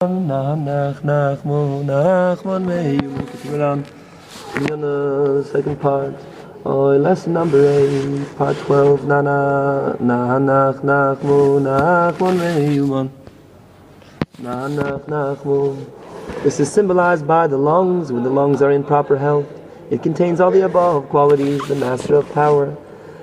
nanach, nachman, meuman. Continue on. We're on the second part. Lesson number 8, part 12. Nanach, nachman, meuman. Nanach, nachman. This is symbolized by the lungs. When the lungs are in proper health, it contains all the above qualities. The master of power,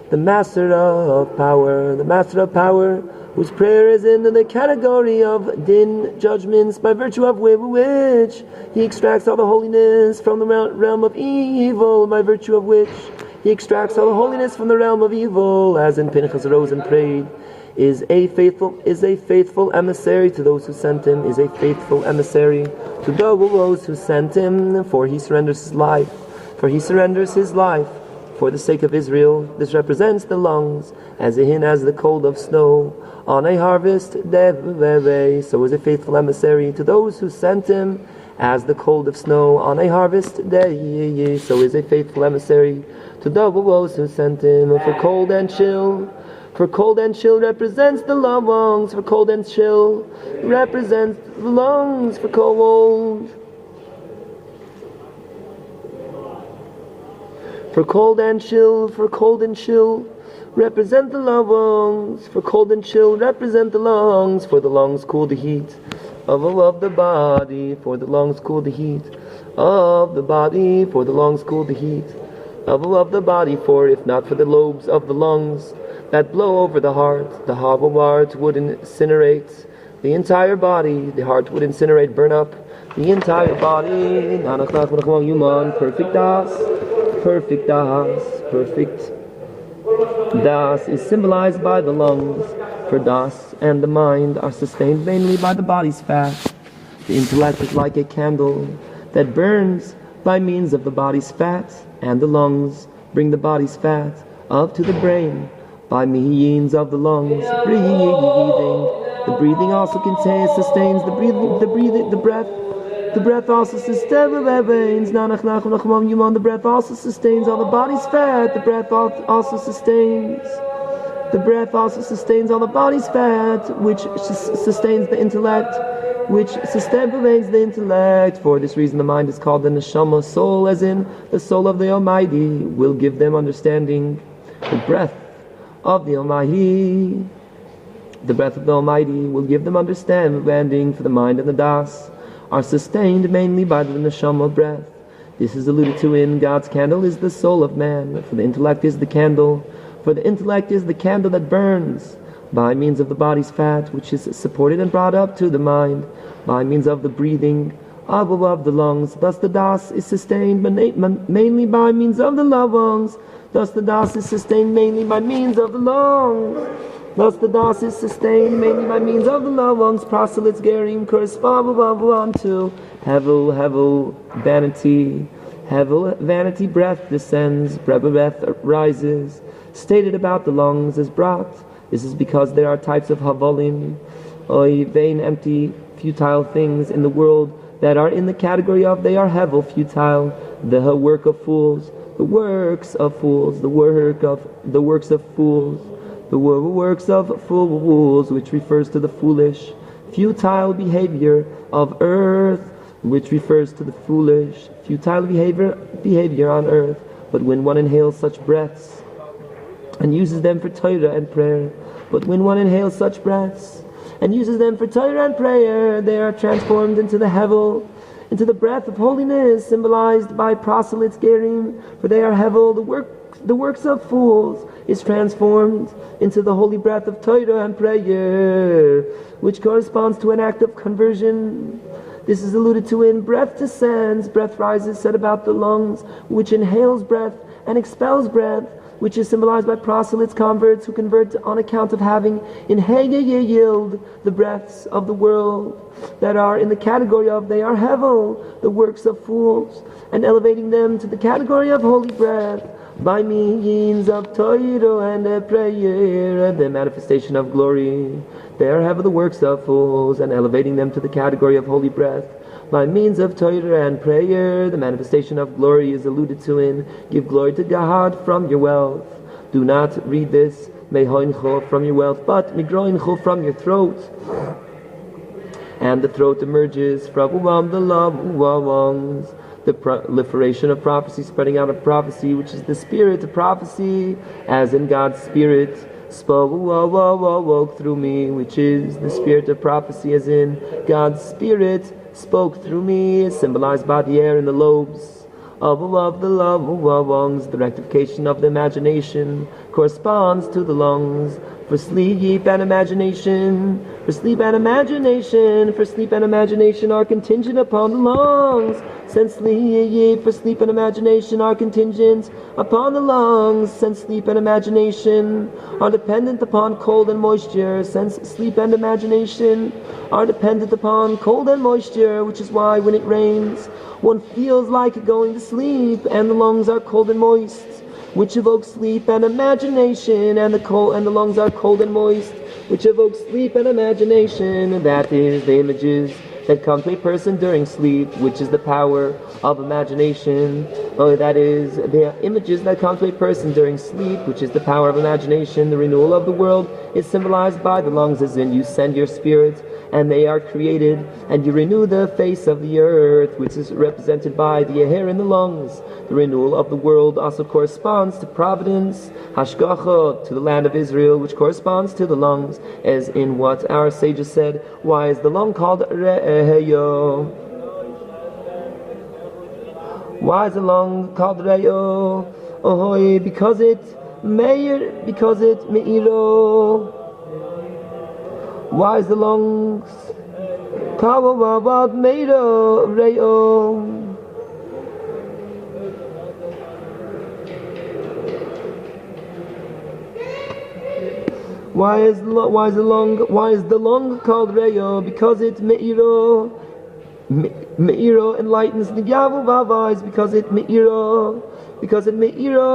the master of power, the master of power, whose prayer is in the category of din, judgments, by virtue of which he extracts all the holiness from the realm of evil, by virtue of which he extracts all the holiness from the realm of evil, as in Pinchas arose and prayed, is a faithful emissary to those who sent him, is a faithful emissary to those who sent him, for he surrenders his life, for the sake of Israel. This represents the lungs, as the cold of snow on a harvest day. So is a faithful emissary to those who sent him, as the cold of snow on a harvest day. So is a faithful emissary to those who sent him. For cold and chill represents the lungs. For cold and chill represents the lungs. For cold and chill represent the lungs. For cold and chill represent the lungs. For the lungs cool the heat of the body. For the lungs cool the heat of the body. For the lungs cool the heat of the body. For if not for the lobes of the lungs that blow over the heart would incinerate the entire body. The heart would incinerate, burn up the entire body. Nanach, nachman, meuman. Perfect das is symbolized by the lungs, for das and the mind are sustained mainly by the body's fat. The intellect is like a candle that burns by means of the body's fat, and the lungs bring the body's fat up to the brain by means of the lungs. The breathing also sustains the breath. The breath also sustains nanach, nachman, meuman. The breath also sustains all the body's fat. The breath also sustains all the body's fat, which sustains the intellect, which sustains the intellect. For this reason, the mind is called the neshama, soul, as in the soul of the Almighty will give them understanding. The breath of the Almighty will give them understanding. For the mind and the das are sustained mainly by the neshama breath. This is alluded to in God's candle is the soul of man. For the intellect is the candle. For the intellect is the candle that burns by means of the body's fat, which is supported and brought up to the mind by means of the breathing above the lungs. Thus the das is sustained mainly by means of the lungs. Thus the das is sustained mainly by means of the lungs. Thus the das is sustained mainly by means of the lungs. Proselytes gerim correspond to hevel, vanity. Hevel, vanity, breath descends, breath rises. Stated about the lungs is brought. This is because there are types of havolim, vain, empty, futile things in the world that are in the category of they are hevel, futile. The work of fools, the works of fools, the works of fools, which refers to the foolish, futile behavior of earth, which refers to the foolish, futile behavior on earth. But when one inhales such breaths and uses them for torah and prayer, they are transformed into the hevel, into the breath of holiness, symbolized by proselytes gerim, for they are hevel. The works of fools is transformed into the holy breath of torah and prayer, which corresponds to an act of conversion. This is alluded to in breath descends, breath rises, said about the lungs, which inhales breath and expels breath, which is symbolized by proselytes, converts, who convert on account of having inhaled the breaths of the world that are in the category of they are hevel, the works of fools, and elevating them to the category of holy breath by means of torah and prayer, the manifestation of glory. They are hevel, the works of fools, and elevating them to the category of holy breath by means of torah and prayer. The manifestation of glory is alluded to in give glory to God from your wealth. Do not read this mehoincho from your wealth, but migroincho from your throat. and the throat emerges from the lungs. The proliferation of prophecy, spreading out of prophecy, which is the spirit of prophecy, as in God's spirit spoke through me, which is the spirit of prophecy, as in God's spirit spoke through me, is symbolized by the air in the lobes of the lungs. The rectification of the imagination corresponds to the lungs. For sleep and imagination, for sleep and imagination are contingent upon the lungs. Since sleep, for sleep and imagination are contingent upon the lungs. Since sleep and imagination are dependent upon cold and moisture. Since sleep and imagination are dependent upon cold and moisture, which is why when it rains, one feels like going to sleep, and the lungs are cold and moist, which evokes sleep and imagination, and the lungs are cold and moist, which evokes sleep and imagination. And that is the images that come to a person during sleep, which is the power of imagination. That is the images that come to a person during sleep, which is the power of imagination. The renewal of the world is symbolized by the lungs, as in you send your spirit and they are created, and you renew the face of the earth, which is represented by the hair in the lungs. The renewal of the world also corresponds to providence, hashgacha, to the land of Israel, which corresponds to the lungs, as in what our sages said. Why is the lung called re'eyo? Why is the lung called re'eyo? Because it me'iro. Why is the lungs called re'eyo? Why is the lung called re'eyo? Because it me'iro enlightens the eyes. Because it me'iro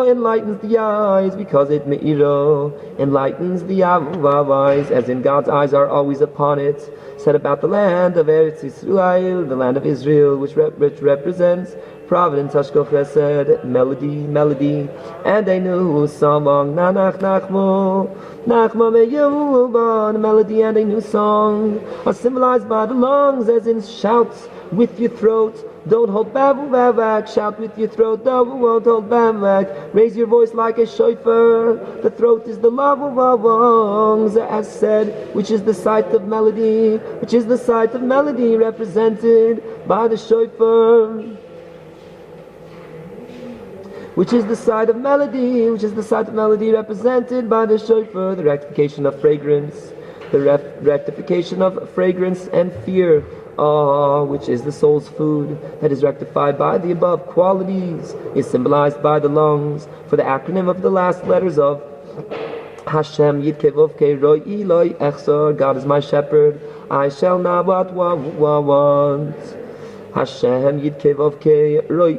enlightens the eyes. Because it me'iro enlightens the eyes, as in God's eyes are always upon it. Said about the land of Eretz Yisrael, the land of Israel, which represents providence, hashgacha, chesed, melody, and a new song, nanach, nachma meuman, melody and a new song are symbolized by the lungs, as in shouts with your throat. Don't hold back, shout with your throat, don't hold back. Raise your voice like a shofar. The throat is the lungs, as said, which is the site of melody, represented by the shofar. Which is the side of melody, represented by the shofar. The rectification of fragrance, and fear, which is the soul's food, that is rectified by the above qualities, is symbolized by the lungs. For the acronym of the last letters of Hashem Yidkevovke Roi Loi Echsor, God is my shepherd, I shall not want. Hashem Yidkevovke Roi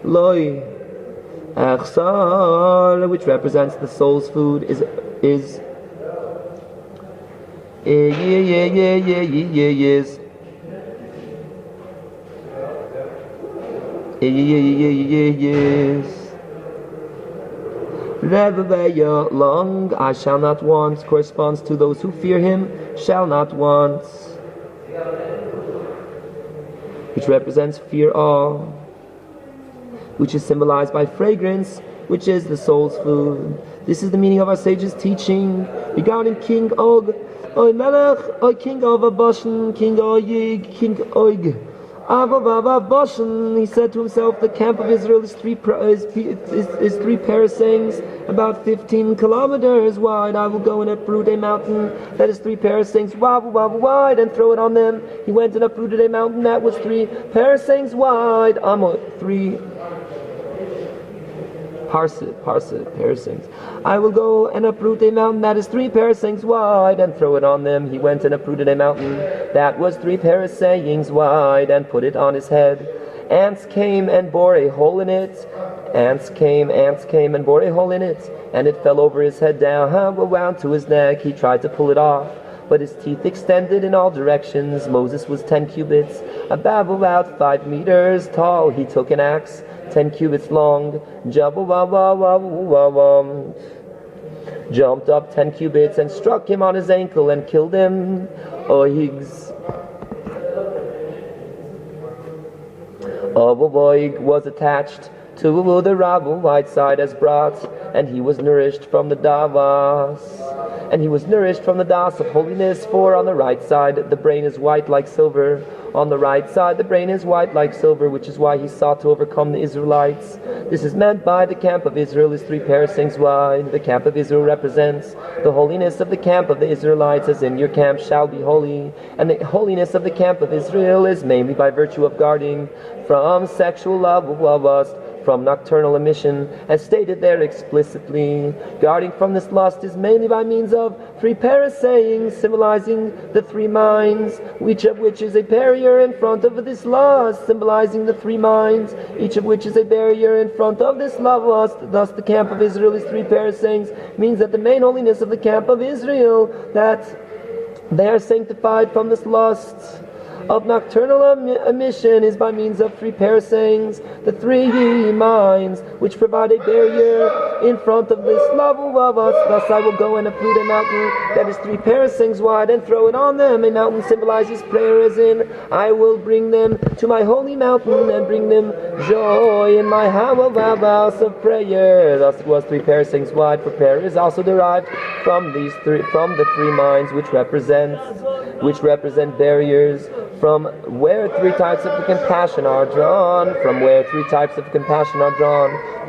Loi Echsar, which represents the soul's food, is rebbe long, I shall not want, corresponds to those who fear him, shall not want, which represents fear, awe, which is symbolized by fragrance, which is the soul's food. This is the meaning of our sages' teaching regarding King Og, nanach, King of Bashan, King Oyig, King Og. Bashan, he said to himself, the camp of Israel is three parasangs, about 15 kilometers wide. I will go and uproot a mountain that is 3 parasangs wide and throw it on them. He went and uprooted a mountain that was 3 parasangs wide. 3 parasangs. I will go and uproot a mountain that is 3 parasangs wide and throw it on them. He went and uprooted a mountain that was 3 parasangs wide and put it on his head. Ants came and bore a hole in it. Ants came and bore a hole in it, and it fell over his head down, wound to his neck. He tried to pull it off, but his teeth extended in all directions. Moses was 10 cubits, about 5 meters tall. He took an axe, 10 cubits long, jumped up 10 cubits and struck him on his ankle and killed him. Higgs Ovoig was attached to the right side as brought, and he was nourished from the davas. And he was nourished from the das of holiness, for on the right side the brain is white like silver. On the right side the brain is white like silver, which is why he sought to overcome the Israelites. This is meant by the camp of Israel is 3 parasangs wide. The camp of Israel represents the holiness of the camp of the Israelites, as in your camp shall be holy. And the holiness of the camp of Israel is mainly by virtue of guarding from sexual love of lust, from nocturnal emission, as stated there explicitly. Guarding from this lust is mainly by means of 3 parasangs, symbolizing the 3 minds, each of which is a barrier in front of this lust, symbolizing the 3 minds, each of which is a barrier in front of this lust. Thus the camp of Israel is 3 parasangs, means that the main holiness of the camp of Israel, that they are sanctified from this lust of nocturnal emission, is by means of 3 parasangs, the 3 minds, which provide a barrier in front of this level of us. Thus I will go and uproot a mountain that is 3 parasangs wide and throw it on them. A mountain symbolizes prayer, as in, I will bring them to my holy mountain and bring them joy in my house of prayer. Thus it was 3 parasangs wide, for prayer is also derived from the 3 minds, which represent barriers, from where 3 types of compassion are drawn,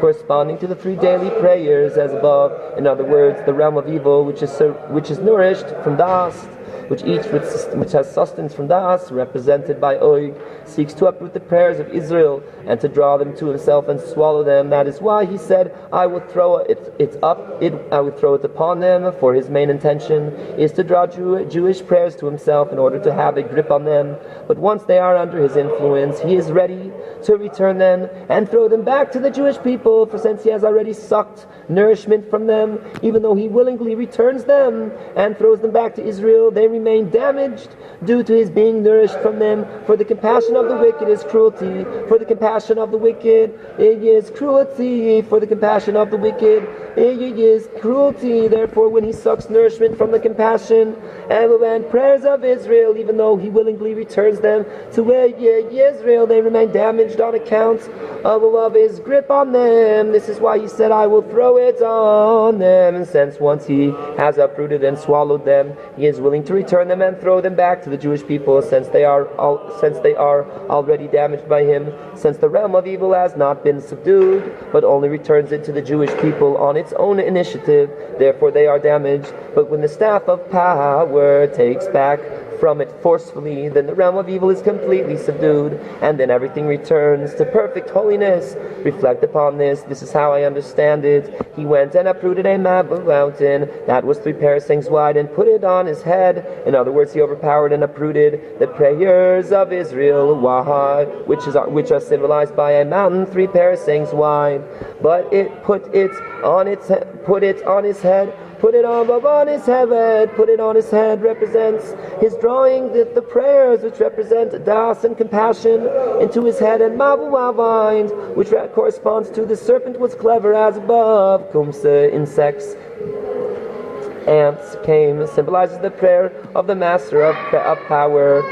corresponding to the 3 daily prayers as above. In other words, the realm of evil, which is nourished from dust, which has sustenance from das, represented by Oig, seeks to uproot the prayers of Israel and to draw them to himself and swallow them. That is why he said, I will throw it upon them. For his main intention is to draw Jewish prayers to himself in order to have a grip on them. But once they are under his influence, he is ready to return them and throw them back to the Jewish people. For since he has already sucked nourishment from them, even though he willingly returns them and throws them back to Israel, they remain damaged due to his being nourished from them. For the compassion of the wicked is cruelty. For the compassion of the wicked is cruelty. For the compassion of the wicked is cruelty. Therefore, when he sucks nourishment from the compassion and prayers of Israel, even though he willingly returns them to Israel, they remain damaged on account of his grip on them. This is why he said, I will throw it on them. And since once he has uprooted and swallowed them, he is willing to return them and throw them back to the Jewish people, since they are already damaged by him, since the realm of evil has not been subdued, but only returns it to the Jewish people on its own initiative. Therefore they are damaged. But when the staff of power takes back from it forcefully, then the realm of evil is completely subdued, and then everything returns to perfect holiness. Reflect upon this. This is how I understand it. He went and uprooted a mountain that was 3 parasangs wide and put it on his head. In other words, he overpowered and uprooted the prayers of Israel, which are symbolized by a mountain 3 parasangs wide. But it put it on his head. Put it on his head represents his drawing the prayers, which represent das and compassion, into his head, and mavuavind, which corresponds to the serpent was clever as above. Kumse, insects, ants came, symbolizes the prayer of the master of power,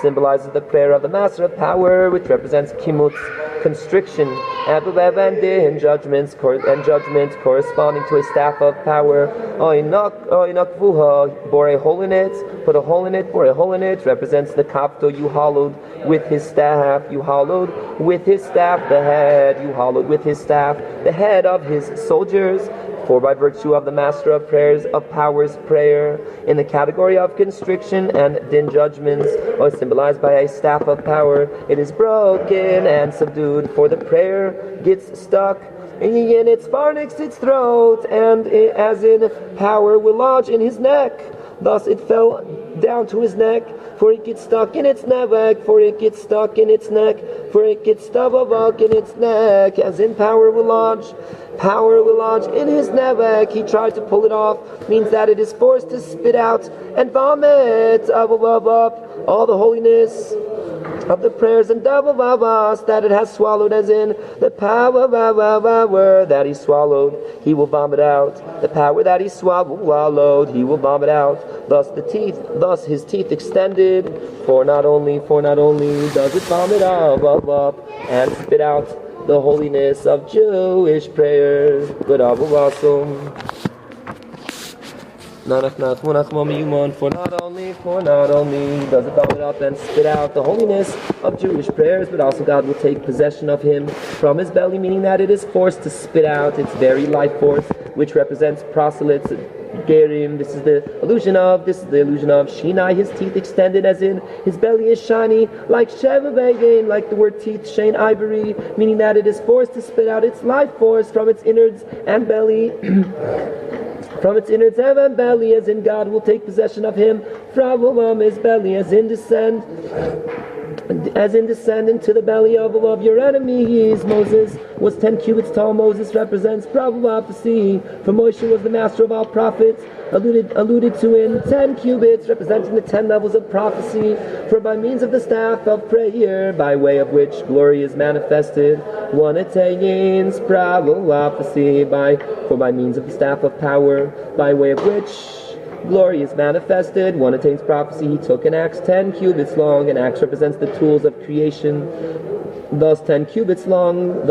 symbolizes the prayer of the master of power, which represents kimutz, constriction, and judgment corresponding to a staff of power. Bore a hole in it, put a hole in it, bore a hole in it, represents the kafto, you hollowed with his staff, the head, you hollowed with his staff, the head of his soldiers. For by virtue of the master of prayers of power's prayer, in the category of constriction and din judgments, or symbolized by a staff of power, it is broken and subdued. For the prayer gets stuck in its pharynx, its throat, and as in power will lodge in his neck. Thus it fell down to his neck, for it gets stuck in its neck, for it gets stuck in its neck, for it gets stuck in its neck, as in power will lodge in his neck. He tried to pull it off, means that it is forced to spit out and vomit up all the holiness of the prayers and davavas that it has swallowed, as in the power that he swallowed, he will vomit out. The power that he swallowed, he will vomit out. Thus his teeth extended, for not only does it vomit up and spit out the holiness of Jewish prayers, but also nanach, nachma, nachman, meuman, for not only does it vomit up and spit out the holiness of Jewish prayers, but also God will take possession of him from his belly, meaning that it is forced to spit out its very life force, which represents proselytes, gerim. This is the illusion of shinai, his teeth extended, as in his belly is shiny, like sheva, like the word teeth, shein ivory, meaning that it is forced to spit out its life force from its innards and belly. From its innards and belly, as in God will take possession of him from his belly, as in descend into the belly of your enemies. Moses was 10 cubits tall. Moses represents prophecy, for Moshe was the master of all prophets, alluded to in 10 cubits, representing the 10 levels of prophecy. For by means of the staff of prayer, by way of which glory is manifested, one attains prophecy. For by means of the staff of power, by way of which glory is manifested, one attains prophecy. He took an axe 10 cubits long. An axe represents the tools of creation. Thus 10 cubits long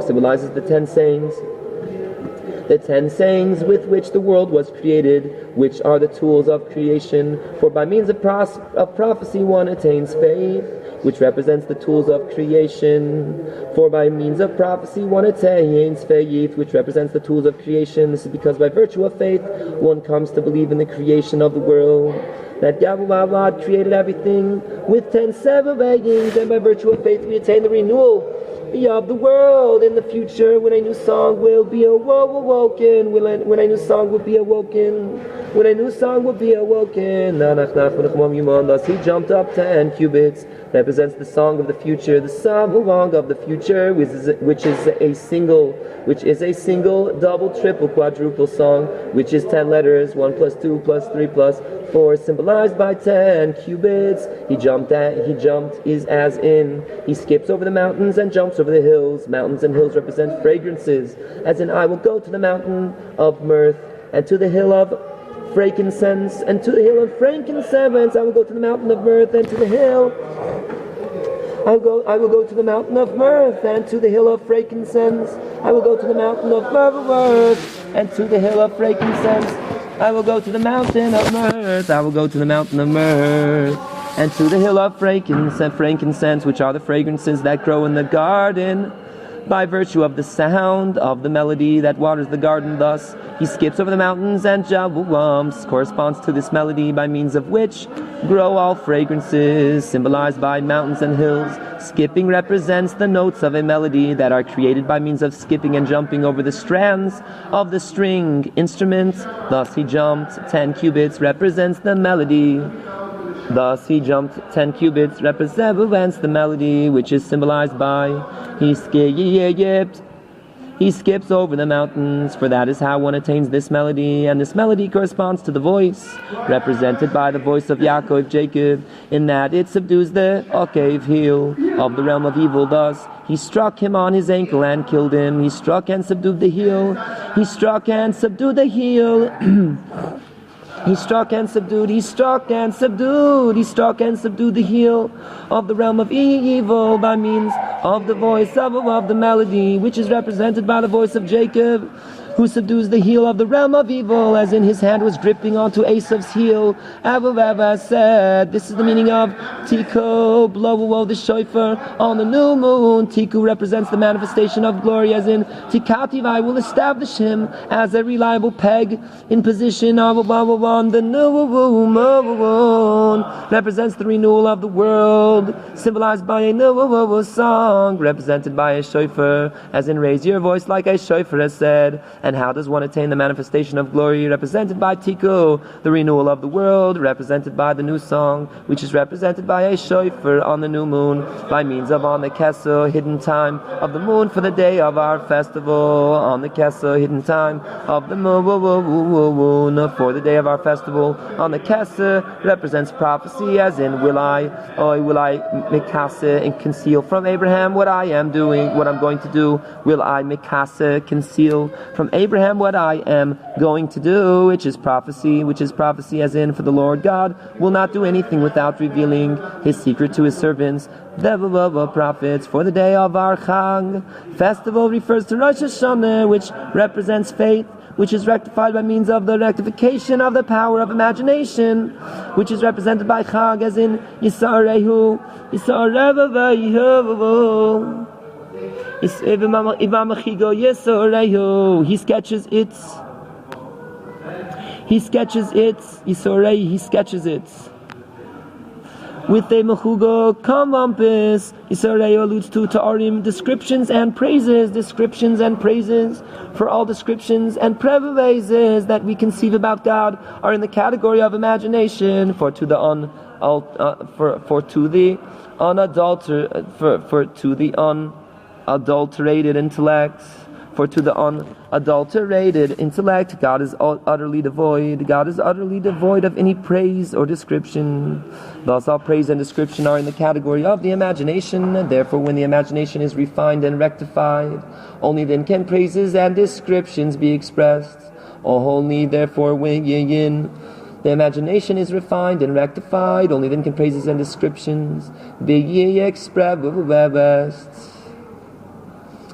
symbolizes the 10 sayings. The 10 sayings with which the world was created, which are the tools of creation. For by means of prophecy one attains faith, which represents the tools of creation. For by means of prophecy one attains faith, which represents the tools of creation. This is because by virtue of faith one comes to believe in the creation of the world, that God created everything with 10 seforim, and by virtue of faith we attain the renewal of the world in the future, when a new song will be awoken, when a new song will be awoken, nanach, nachman, nachman, meuman. Thus he jumped up 10 cubits, represents the song of the future, the song of the future, which is a single, double, triple, quadruple song, which is 10 letters, 1 plus 2 plus 3 plus 4, symbolized by 10 cubits. He jumped is as in he skips over the mountains and jumps over the hills. Mountains and hills represent fragrances, as in I will go to the mountain of mirth and to the hill of frankincense, and to the hill of frankincense. I will go to the mountain of mirth and to the hill. I will go to the mountain of mirth and to the hill of frankincense. I will go to the mountain of mirth and to the hill of frankincense. I will go to the mountain of mirth. I will go to the mountain of mirth and to the hill of frankincense, which are the fragrances that grow in the garden, by virtue of the sound of the melody that waters the garden. Thus he skips over the mountains, and jumps corresponds to this melody, by means of which grow all fragrances, symbolized by mountains and hills. Skipping represents the notes of a melody that are created by means of skipping and jumping over the strands of the string instrument. Thus he jumped 10 cubits, represents the melody. Thus he jumped 10 cubits, represents the melody, which is symbolized by he skips over the mountains, for that is how one attains this melody. And this melody corresponds to the voice, represented by the voice of Jacob, in that it subdues the heel of the realm of evil. Thus he struck him on his ankle and killed him. He struck and subdued the heel. He struck and subdued the heel. He struck and subdued the heel of the realm of evil by means of the voice of the melody, which is represented by the voice of Jacob, who subdues the heel of the realm of evil, as in his hand was gripping onto Esav's heel. Abba said, this is the meaning of Tiku, blow the shofar on the new moon. Tiku represents the manifestation of glory, as in Tikativ, I will establish him as a reliable peg in position of the new moon. Represents the renewal of the world, symbolized by a new song, represented by a shofar, as in raise your voice like a shofar has said. And how does one attain the manifestation of glory? Represented by Tiku, the renewal of the world, represented by the new song, which is represented by a shofar on the new moon, by means of on the kesser, hidden time of the moon for the day of our festival. On the kesser, hidden time of the moon for the day of our festival. On the kesser represents prophecy, as in will I mikase and conceal from Abraham what I am doing, what I'm going to do. Will I mikase, conceal from Abraham what I am going to do, which is prophecy as in for the Lord God will not do anything without revealing his secret to his servants, the prophets, for the day of our Chag. Festival refers to Rosh Hashanah, which represents faith, which is rectified by means of the rectification of the power of imagination, which is represented by Chag as in Yisarehu, he sketches it. With a mechugo kavampis, Yisrael alludes to ta'arim, descriptions and praises. For all descriptions and prevases that we conceive about God are in the category of imagination. For to the unadulterated intellect. For to the unadulterated intellect, God is utterly devoid. God is utterly devoid of any praise or description. Thus, all praise and description are in the category of the imagination. Therefore, when the imagination is refined and rectified, only then can praises and descriptions be expressed. Only therefore, when the imagination is refined and rectified, only then can praises and descriptions be expressed.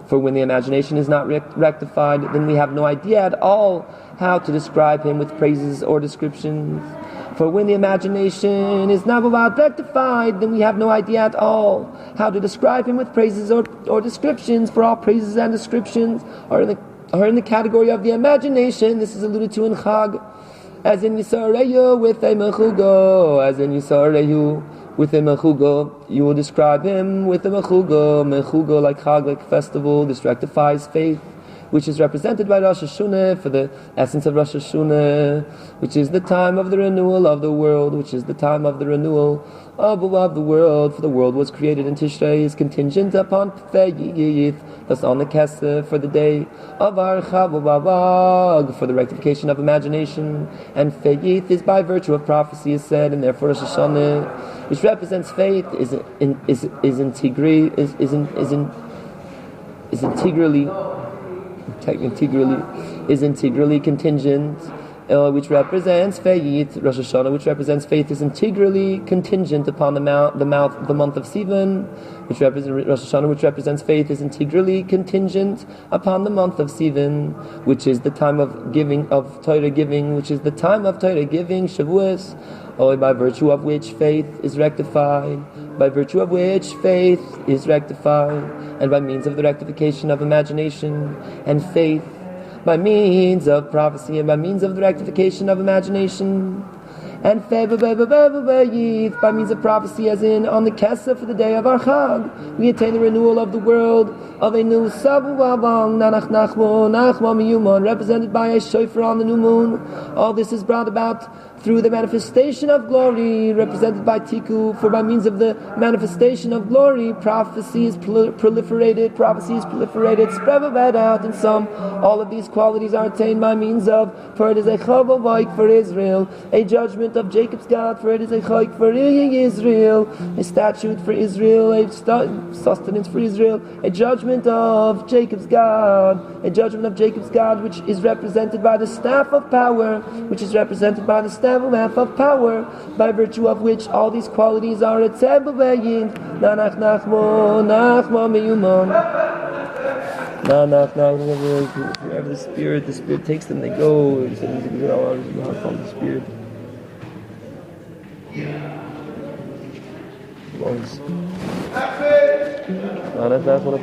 For when the imagination is not rectified, then we have no idea at all how to describe him with praises or descriptions. For when the imagination is not rectified, then we have no idea at all how to describe him with praises or descriptions. For all praises and descriptions are in the category of the imagination. This is alluded to in Chag, as in Yisareyu with a mechugo, with a mechugo, you will describe him with a mechugo like Chag, like festival. This rectifies faith, which is represented by Rosh Hashanah, for the essence of Rosh Hashanah, which is the time of the renewal of the world, for the world was created in Tishrei, is contingent upon faith, thus on the Kesef, for the day of our Chavavag, for the rectification of imagination, and faith is by virtue of prophecy is said, and therefore Rosh Hashanah, which represents faith, is integrally contingent, which represents faith. Rosh Hashanah, which represents faith, is integrally contingent upon the month of Sivan. Rosh Hashanah, which represents faith, is integrally contingent upon the month of Sivan, which is the time of giving, of Torah giving, Shavuos, by virtue of which faith is rectified, and by means of the rectification of imagination and faith, by means of prophecy and by means of the rectification of imagination and faith, by means of prophecy, as in on the Kesef for the day of our Chag, we attain the renewal of the world of a new sabuvavang, nanach, nachma, meuman, represented by a shofar on the new moon. All this is brought about through the manifestation of glory, represented by Tiku, for by means of the manifestation of glory, prophecy is proliferated, spread out in some. All of these qualities are attained by means of, for it is a halvai for Israel, a judgment of Jacob's God, for it is a chayk for Israel, a statute for Israel, a sustenance for Israel, a judgment of Jacob's God, which is represented by the staff of power, half of power, by virtue of which all these qualities are nanach, nachma, meuman. Nanach, wherever the spirit takes them, they go. The spirit. Nach, nachma,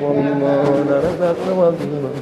meuman.